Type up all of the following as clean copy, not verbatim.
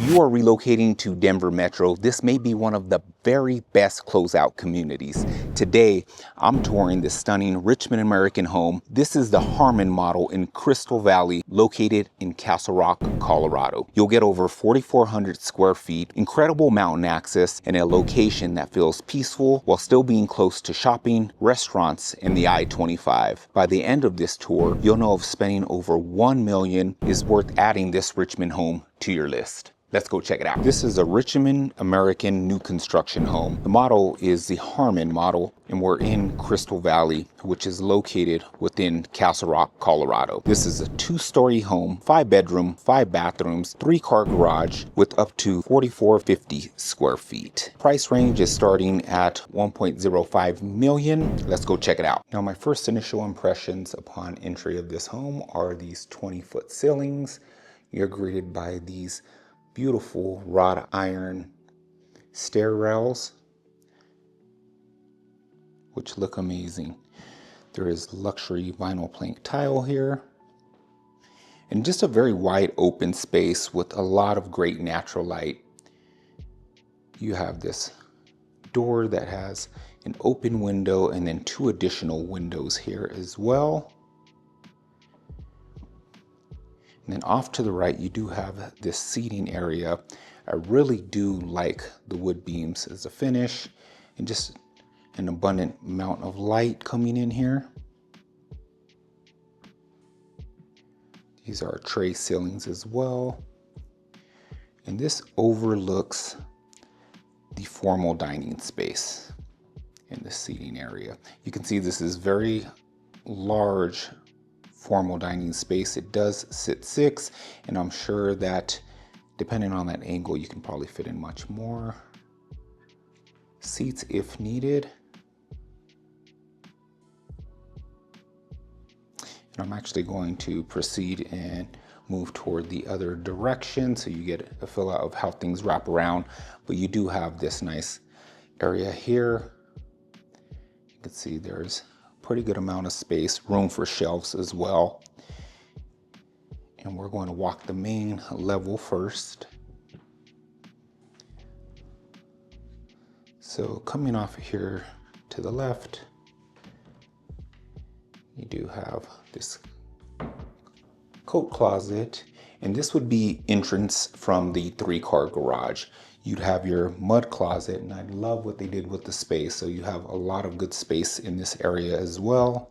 If you are relocating to Denver Metro, this may be one of the very best closeout communities. Today, I'm touring this stunning Richmond American home. This is the Harmon model in Crystal Valley, located in Castle Rock, Colorado. You'll get over 4,400 square feet, incredible mountain access, and a location that feels peaceful while still being close to shopping, restaurants, and the I-25. By the end of this tour, you'll know if spending over $1 million is worth adding this Richmond home to your list. Let's go check it out. This is a Richmond American new construction home. The model is the Harmon model, and we're in Crystal Valley, which is located within Castle Rock, Colorado. This is a 2-story home, 5-bedroom, 5 bathrooms, 3-car garage with up to 4,450 square feet. Price range is starting at $1.05 million. Let's go check it out. Now, my first initial impressions upon entry of this home are these 20-foot ceilings. You're greeted by these beautiful wrought iron stair rails, which look amazing. There is luxury vinyl plank tile here, and just a very wide open space with a lot of great natural light. You have this door that has an open window and then 2 additional windows here as well. And then off to the right, you do have this seating area. I really do like the wood beams as a finish, and just an abundant amount of light coming in here. These are tray ceilings as well. And this overlooks the formal dining space in the seating area. You can see this is very large formal dining space. It does sit 6, and I'm sure that depending on that angle, you can probably fit in much more seats if needed. And I'm actually going to proceed and move toward the other direction so you get a feel out of how things wrap around. But you do have this nice area here. You can see there's pretty good amount of space, room for shelves as well. And we're going to walk the main level first. So coming off here to the left, you do have this coat closet, and this would be entrance from the 3-car garage. You'd have your mud closet, and I love what they did with the space. So you have a lot of good space in this area as well.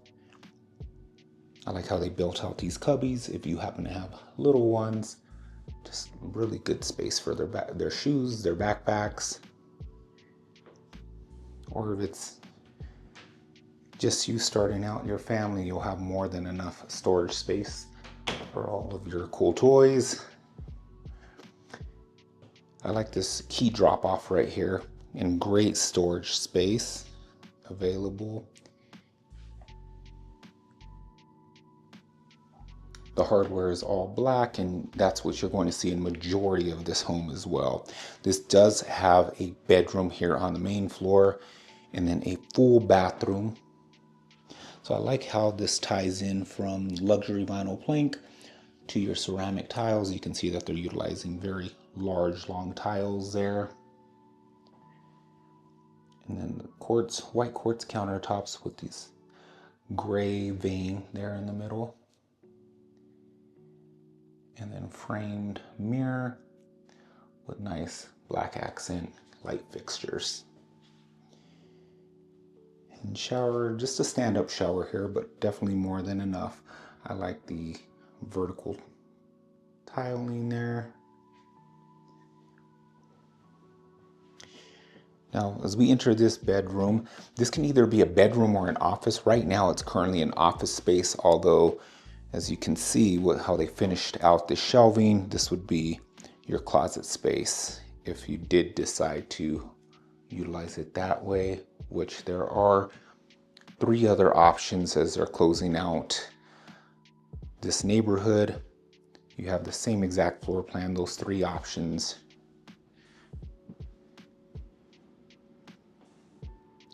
I like how they built out these cubbies. If you happen to have little ones, just really good space for their shoes, their backpacks. Or if it's just you starting out your family, you'll have more than enough storage space for all of your cool toys. I like this key drop off right here, and great storage space available. The hardware is all black, and that's what you're going to see in majority of this home as well. This does have a bedroom here on the main floor, and then a full bathroom. So I like how this ties in from luxury vinyl plank to your ceramic tiles. You can see that they're utilizing very large, long tiles there. And then the white quartz countertops with these gray vein there in the middle. And then framed mirror with nice black accent light fixtures. And shower, just a stand-up shower here, but definitely more than enough. I like the vertical tiling there. Now, as we enter this bedroom, this can either be a bedroom or an office. Right now, it's currently an office space, although as you can see how they finished out the shelving, this would be your closet space if you did decide to utilize it that way, which there are 3 other options as they're closing out this neighborhood. You have the same exact floor plan, those 3 options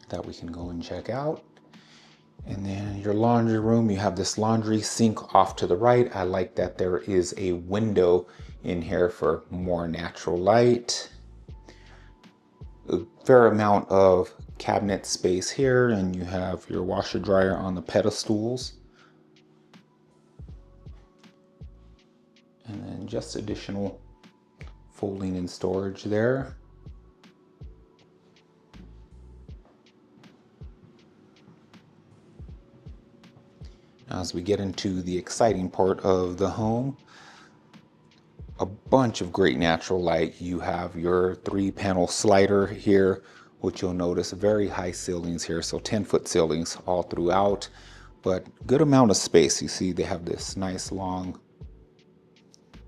that we can go and check out. And then your laundry room, you have this laundry sink off to the right. I like that there is a window in here for more natural light. A fair amount of cabinet space here, and you have your washer dryer on the pedestals. And then just additional folding and storage there. Now, as we get into the exciting part of the home, a bunch of great natural light. You have your 3-panel slider here, which you'll notice very high ceilings here, so 10-foot ceilings all throughout, but good amount of space. You see they have this nice long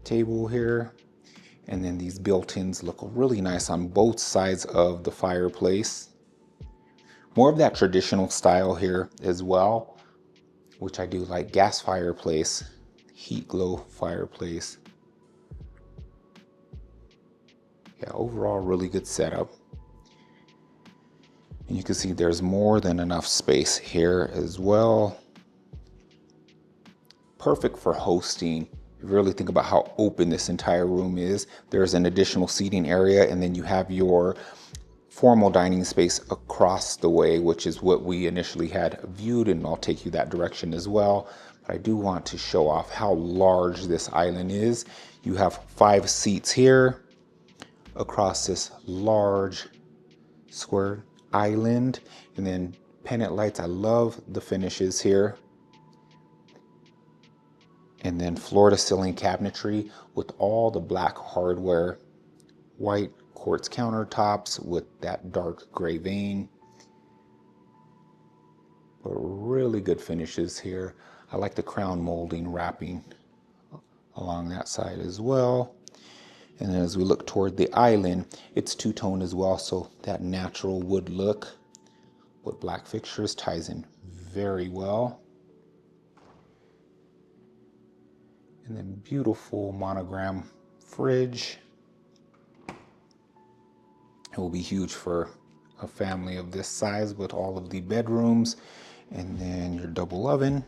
table here, and then these built-ins look really nice on both sides of the fireplace. More of that traditional style here as well, which I do like. Gas fireplace, heat glow fireplace. Yeah, overall really good setup. And you can see there's more than enough space here as well. Perfect for hosting. If you really think about how open this entire room is, there's an additional seating area, and then you have your formal dining space across the way, which is what we initially had viewed, and I'll take you that direction as well. But I do want to show off how large this island is. You have 5 seats here across this large square island, and then pendant lights. I love the finishes here. And then floor to ceiling cabinetry with all the black hardware, white quartz countertops with that dark gray vein. But really good finishes here. I like the crown molding wrapping along that side as well. And then as we look toward the island, it's two-tone as well, so that natural wood look with black fixtures ties in very well. And then beautiful monogram fridge. It will be huge for a family of this size with all of the bedrooms. And then your double oven,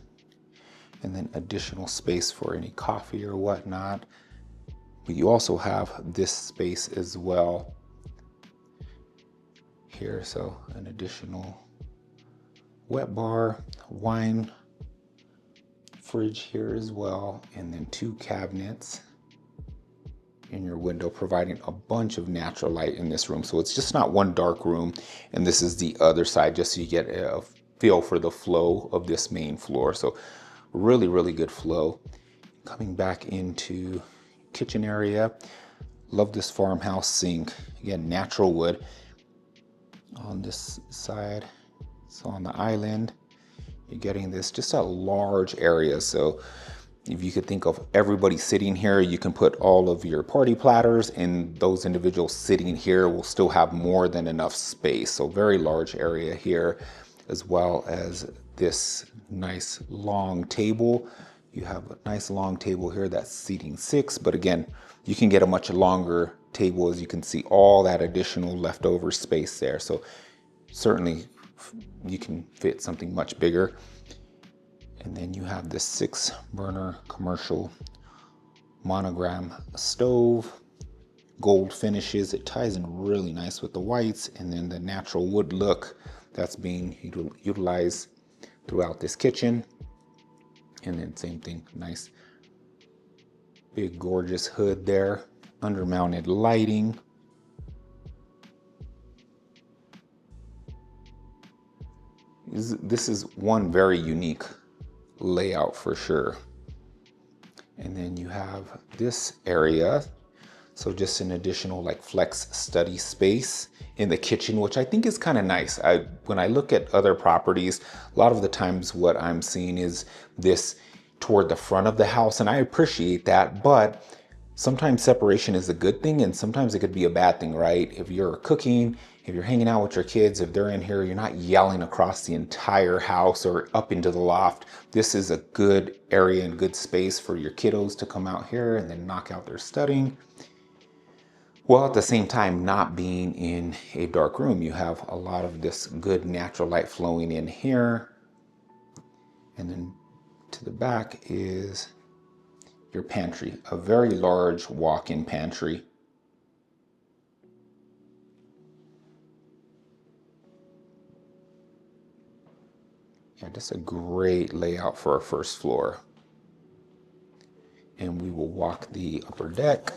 and then additional space for any coffee or whatnot. But you also have this space as well here, so an additional wet bar, wine fridge here as well, and then 2 cabinets in your window, providing a bunch of natural light in this room. So it's just not one dark room, and this is the other side, just so you get a feel for the flow of this main floor. So really good flow. Coming back into kitchen area, love this farmhouse sink. Again, natural wood on this side. So on the island, you're getting this just a large area. So if you could think of everybody sitting here, you can put all of your party platters, and those individuals sitting here will still have more than enough space. So very large area here, as well as this nice long table. You have a nice long table here that's seating 6, but again, you can get a much longer table. As you can see, all that additional leftover space there. So certainly you can fit something much bigger. And then you have this 6-burner commercial monogram stove, gold finishes. It ties in really nice with the whites, and then the natural wood look that's being utilized throughout this kitchen. And then same thing, nice big gorgeous hood there, undermounted lighting. This is one very unique layout for sure. And then you have this area, so just an additional like flex study space in the kitchen, which I think is kind of nice. When I look at other properties, a lot of the times what I'm seeing is this toward the front of the house, and I appreciate that, but sometimes separation is a good thing, and sometimes it could be a bad thing, right? If you're cooking, if you're hanging out with your kids, if they're in here, you're not yelling across the entire house or up into the loft. This is a good area and good space for your kiddos to come out here and then knock out their studying. Well, at the same time, not being in a dark room, you have a lot of this good natural light flowing in here. And then to the back is your pantry, a very large walk-in pantry. Yeah, just a great layout for our first floor. And we will walk the upper deck.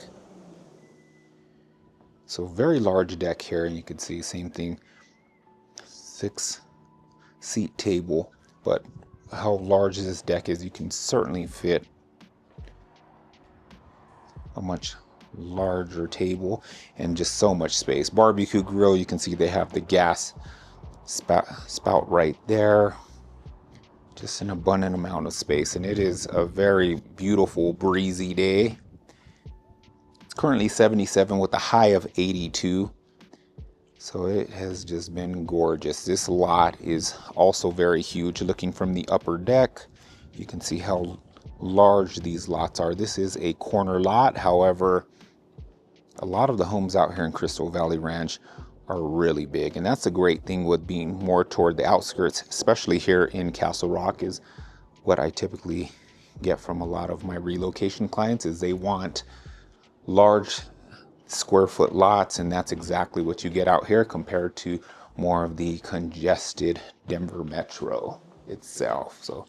So very large deck here, and you can see same thing, 6-seat table, but how large this deck is, you can certainly fit a much larger table and just so much space. Barbecue grill, you can see they have the gas spout right there. Just an abundant amount of space, and it is a very beautiful breezy day. It's currently 77 with a high of 82. So it has just been gorgeous. This lot is also very huge. Looking from the upper deck, you can see how large these lots are. This is a corner lot. However, a lot of the homes out here in Crystal Valley Ranch are really big. And that's a great thing with being more toward the outskirts, especially here in Castle Rock, is what I typically get from a lot of my relocation clients is they want large square foot lots, and that's exactly what you get out here compared to more of the congested Denver metro itself. So,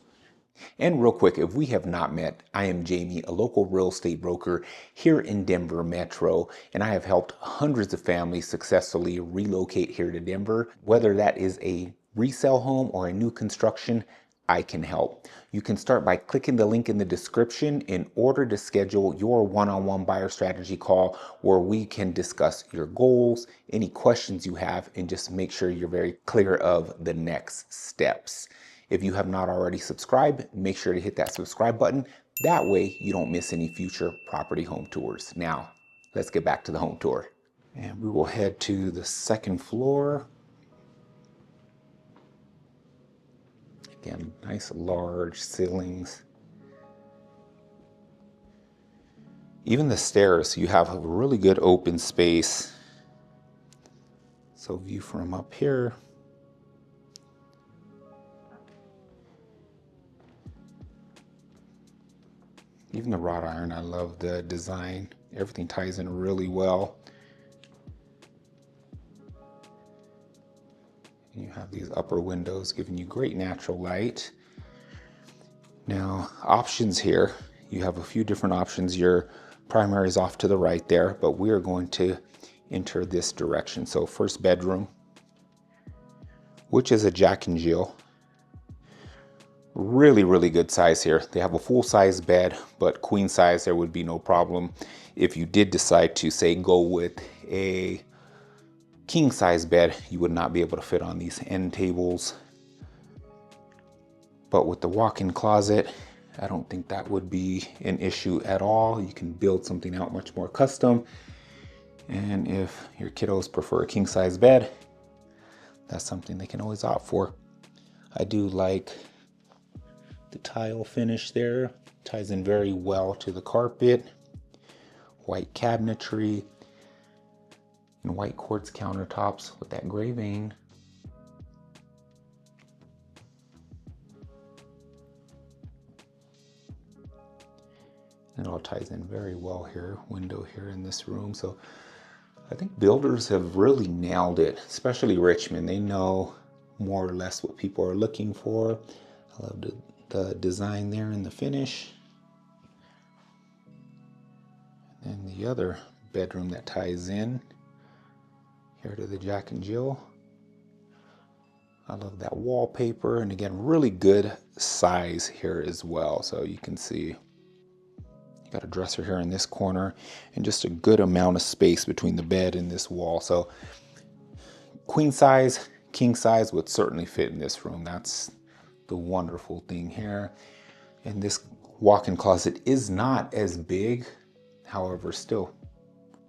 and real quick, if we have not met, I am Jaime, a local real estate broker here in Denver metro, and I have helped hundreds of families successfully relocate here to Denver. Whether that is a resale home or a new construction, I can help. You can start by clicking the link in the description in order to schedule your one-on-one buyer strategy call where we can discuss your goals, any questions you have, and just make sure you're very clear of the next steps. If you have not already subscribed, make sure to hit that subscribe button. That way you don't miss any future property home tours. Now, let's get back to the home tour. And we will head to the second floor. Again, nice large ceilings. Even the stairs, you have a really good open space. So view from up here. Even the wrought iron, I love the design. Everything ties in really well. You have these upper windows giving you great natural light. Now, options here, you have a few different options. Your primary is off to the right there, but we are going to enter this direction. So first bedroom, which is a Jack and Jill. Really, really good size here. They have a full size bed, but queen size, there would be no problem. If you did decide to say go with a king size bed, you would not be able to fit on these end tables. But with the walk-in closet, I don't think that would be an issue at all. You can build something out much more custom. And if your kiddos prefer a king size bed, that's something they can always opt for. I do like the tile finish there. Ties in very well to the carpet. White cabinetry. And white quartz countertops with that gray vein. And it all ties in very well here. Window here in this room. So I think builders have really nailed it, especially Richmond. They know more or less what people are looking for. I love the design there and the finish. And then the other bedroom that ties in here to the Jack and Jill. I love that wallpaper, and again, really good size here as well. So you can see you got a dresser here in this corner and just a good amount of space between the bed and this wall. So queen size, king size would certainly fit in this room. That's the wonderful thing here. And this walk-in closet is not as big, however, still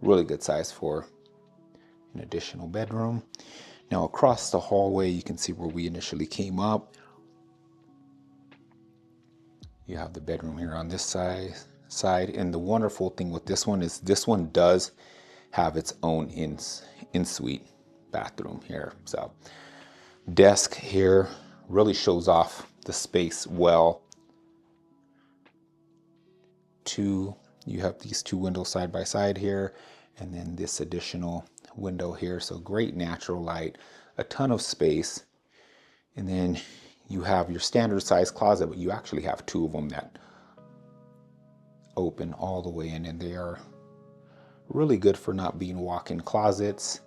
really good size for an additional bedroom. Now across the hallway, you can see where we initially came up. You have the bedroom here on this side. And the wonderful thing with this one is this one does have its own in-suite bathroom here. So desk here really shows off the space well. You have these two windows side by side here, and then this additional window here. So great natural light, a ton of space. And then you have your standard size closet, but you actually have two of them that open all the way in, and they are really good for not being walk-in closets.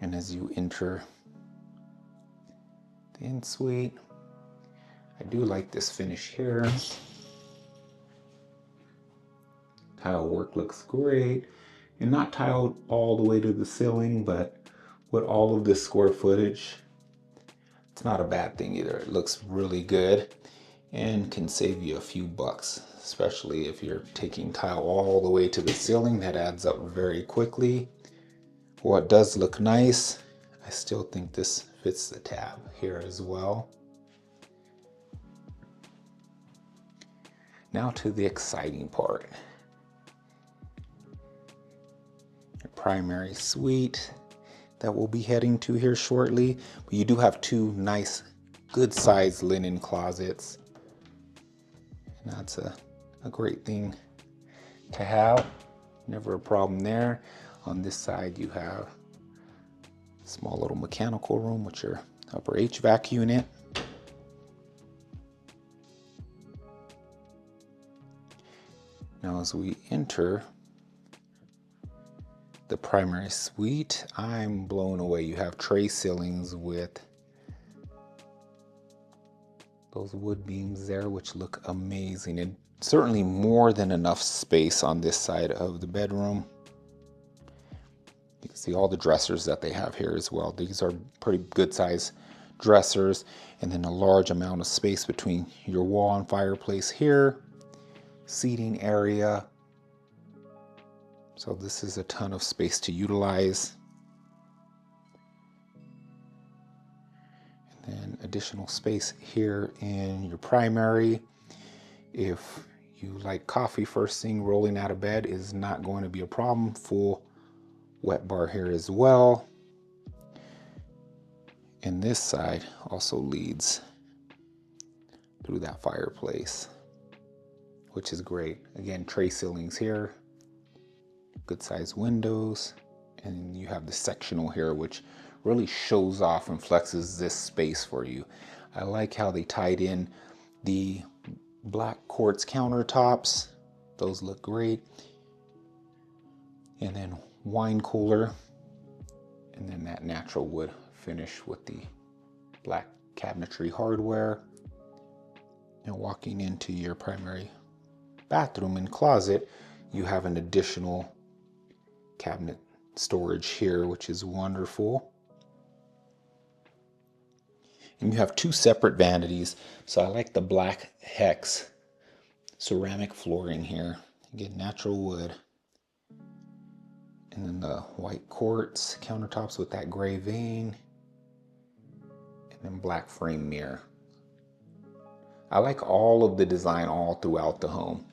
And as you enter the ensuite, I do like this finish here. Tile work looks great, and not tiled all the way to the ceiling, but with all of this square footage, it's not a bad thing either. It looks really good and can save you a few bucks, especially if you're taking tile all the way to the ceiling. That adds up very quickly. While it does look nice, I still think this fits the tab here as well. Now to the exciting part. Your primary suite that we'll be heading to here shortly. But you do have two nice, good sized linen closets. And that's a great thing to have. Never a problem there. On this side you have a small little mechanical room with your upper HVAC unit. Now as we enter the primary suite, I'm blown away. You have tray ceilings with those wood beams there, which look amazing, and certainly more than enough space on this side of the bedroom. You can see all the dressers that they have here as well. These are pretty good size dressers, and then a large amount of space between your wall and fireplace here. Seating area. So this is a ton of space to utilize. And then additional space here in your primary. If you like coffee first thing, rolling out of bed is not going to be a problem. Full wet bar here as well. And this side also leads through that fireplace, which is great. Again, tray ceilings here, good sized windows, and you have the sectional here, which really shows off and flexes this space for you. I like how they tied in the black quartz countertops. Those look great. And then wine cooler, and then that natural wood finish with the black cabinetry hardware. And walking into your primary bathroom and closet, you have an additional cabinet storage here, which is wonderful. And you have two separate vanities. So I like the black hex ceramic flooring here. Again, natural wood. And then the white quartz countertops with that gray vein. And then black frame mirror. I like all of the design all throughout the home.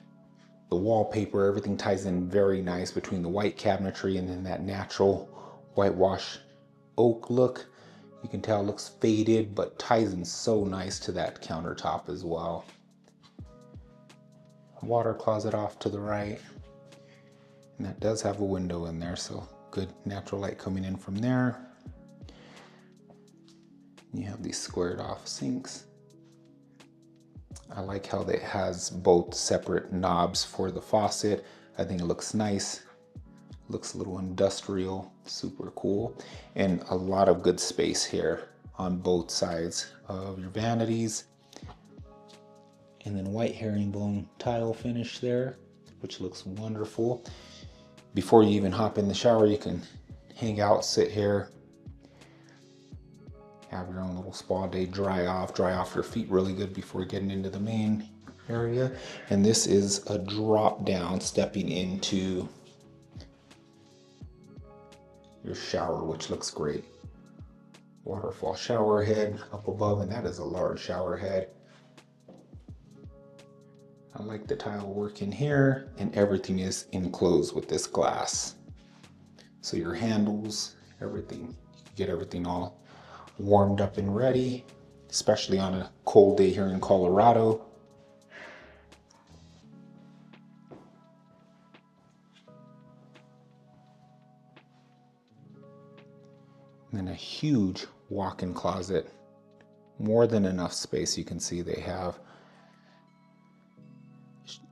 The wallpaper, everything ties in very nice between the white cabinetry and then that natural whitewash oak look. You can tell it looks faded, but ties in so nice to that countertop as well. Water closet off to the right. And that does have a window in there, so good natural light coming in from there. You have these squared off sinks. I like how it has both separate knobs for the faucet. I think it looks nice. Looks a little industrial, super cool. And a lot of good space here on both sides of your vanities. And then white herringbone tile finish there, which looks wonderful. Before you even hop in the shower, you can hang out, sit here, have your own little spa day, dry off your feet really good before getting into the main area. And this is a drop down stepping into your shower, which looks great. Waterfall shower head up above, and that is a large shower head. I like the tile work in here, and everything is enclosed with this glass. So your handles, everything, you can get everything all warmed up and ready. especially on a cold day here in Colorado. And then a huge walk-in closet, more than enough space. You can see they have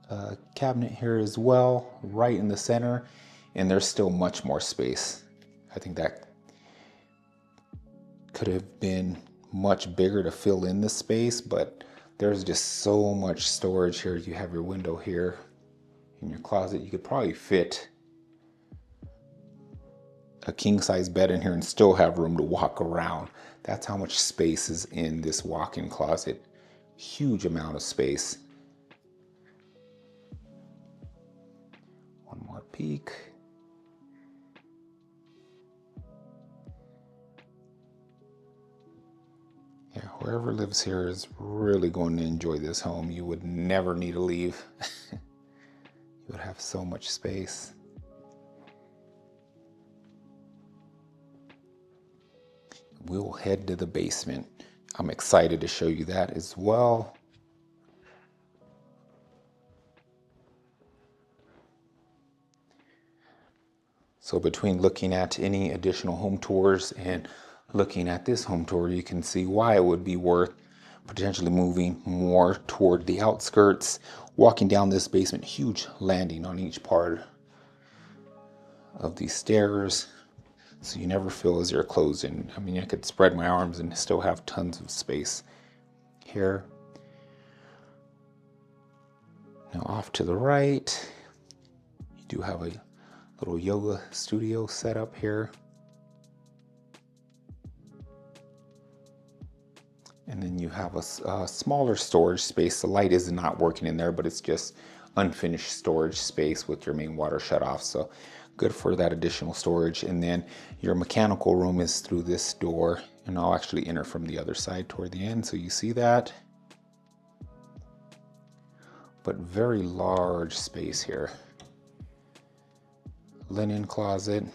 a cabinet here as well, right in the center, and there's still much more space. I think that could have been much bigger to fill in the space, but there's just so much storage here. You have your window here in your closet. You could probably fit a king-size bed in here and still have room to walk around. That's how much space is in this walk-in closet. Huge amount of space. One more peek. Yeah, whoever lives here is really going to enjoy this home. You would never need to leave. You would have so much space. We'll head to the basement. I'm excited to show you that as well. So between looking at any additional home tours and looking at this home tour, you can see why it would be worth potentially moving more toward the outskirts. Walking down this basement, huge landing on each part of these stairs, so you never feel as you're closing. I mean, I could spread my arms and still have tons of space here. Now off to the right, you do have a little yoga studio set up here. And then you have a smaller storage space. The light is not working in there, but it's just unfinished storage space with your main water shut off. So good for that additional storage. And then your mechanical room is through this door, and I'll actually enter from the other side toward the end, so you see that. But very large space here. Linen closet,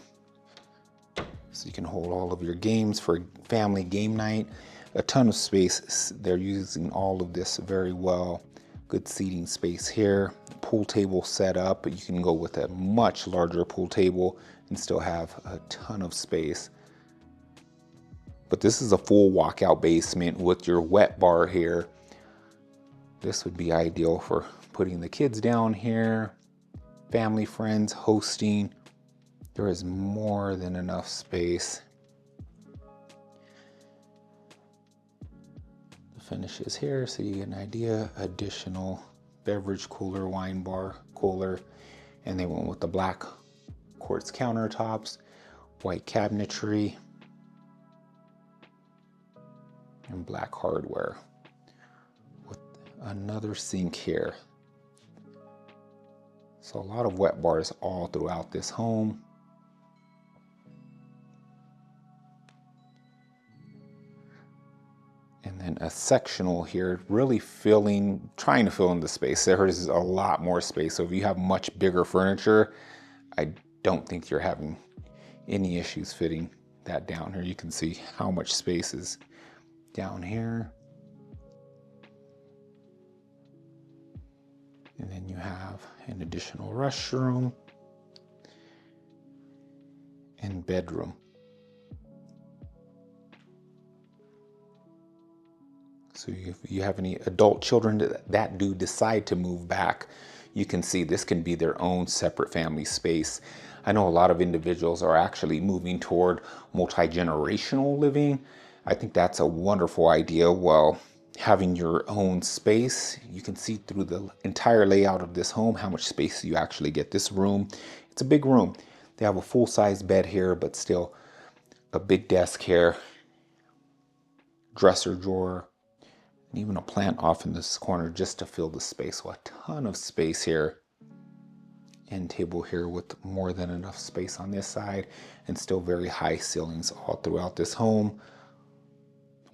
so you can hold all of your games for family game night. A ton of space. They're using all of this very well. Good seating space here. Pool table set up, but you can go with a much larger pool table and still have a ton of space. But this is a full walkout basement with your wet bar here. This would be ideal for putting the kids down here, family, friends, hosting. There is more than enough space. Finishes here so you get an idea. Additional beverage cooler, wine bar cooler, and they went with the black quartz countertops, white cabinetry, and black hardware with another sink here. So a lot of wet bars all throughout this home. And then a sectional here, really trying to fill in the space. There is a lot more space. So if you have much bigger furniture, I don't think you're having any issues fitting that down here. You can see how much space is down here. And then you have an additional restroom and bedroom. So if you have any adult children that do decide to move back, you can see this can be their own separate family space. I know a lot of individuals are actually moving toward multi-generational living. I think that's a wonderful idea. While having your own space, you can see through the entire layout of this home how much space you actually get. This room, it's a big room. They have a full-size bed here, but still a big desk here, dresser drawer, and even a plant off in this corner just to fill the space. So a ton of space here. End table here with more than enough space on this side, and still very high ceilings all throughout this home.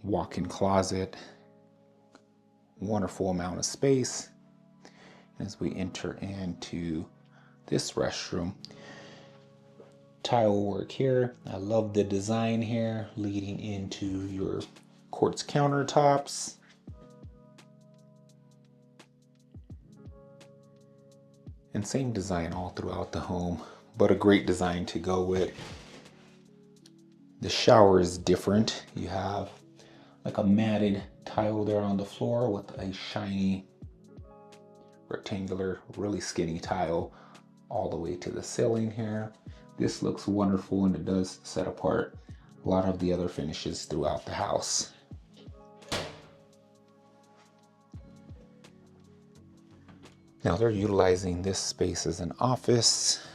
Walk-in closet. Wonderful amount of space. As we enter into this restroom, tile work here. I love the design here leading into your quartz countertops. And same design all throughout the home, but a great design to go with. The shower is different. You have like a matted tile there on the floor with a shiny rectangular, really skinny tile all the way to the ceiling here. This looks wonderful and it does set apart a lot of the other finishes throughout the house. Now they're utilizing this space as an office,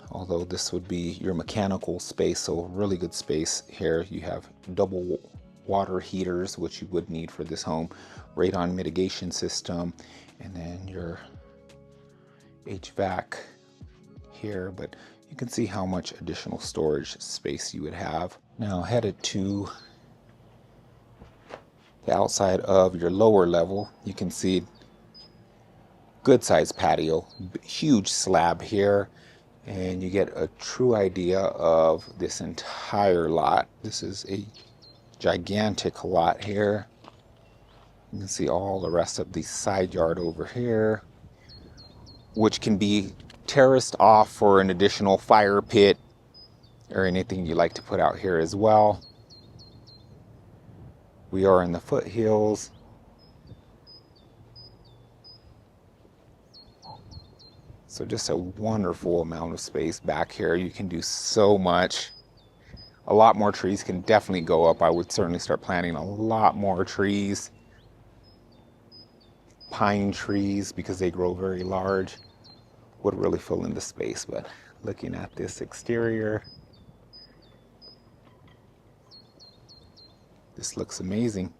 although this would be your mechanical space, so really good space here. You have double water heaters, which you would need for this home, radon mitigation system, and then your HVAC here, but you can see how much additional storage space you would have. Now headed to the outside of your lower level, you can see good sized patio, huge slab here, and you get a true idea of this entire lot. This is a gigantic lot here. You can see all the rest of the side yard over here, which can be terraced off for an additional fire pit or anything you like to put out here as well. We are in the foothills. So just a wonderful amount of space back here. You can do so much. A lot more trees can definitely go up. I would certainly start planting a lot more trees. Pine trees, because they grow very large, would really fill in the space. But looking at this exterior, this looks amazing.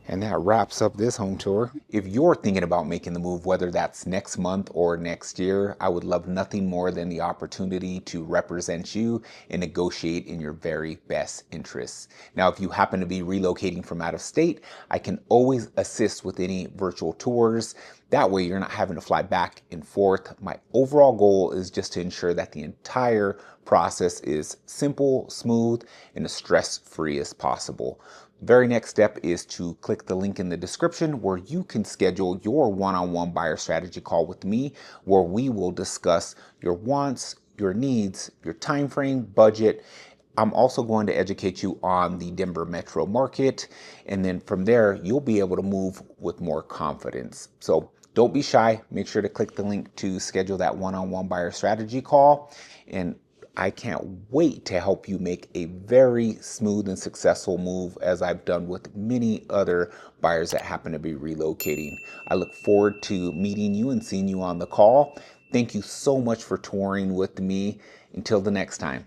And that wraps up this home tour. If you're thinking about making the move, whether that's next month or next year, I would love nothing more than the opportunity to represent you and negotiate in your very best interests. Now, if you happen to be relocating from out of state, I can always assist with any virtual tours. That way you're not having to fly back and forth. My overall goal is just to ensure that the entire process is simple, smooth, and as stress-free as possible. Very next step is to click the link in the description where you can schedule your one-on-one buyer strategy call with me, where we will discuss your wants, your needs, your time frame, budget. I'm also going to educate you on the Denver metro market, and then from there you'll be able to move with more confidence. So don't be shy. Make sure to click the link to schedule that one-on-one buyer strategy call, and I can't wait to help you make a very smooth and successful move, as I've done with many other buyers that happen to be relocating. I look forward to meeting you and seeing you on the call. Thank you so much for touring with me. Until the next time.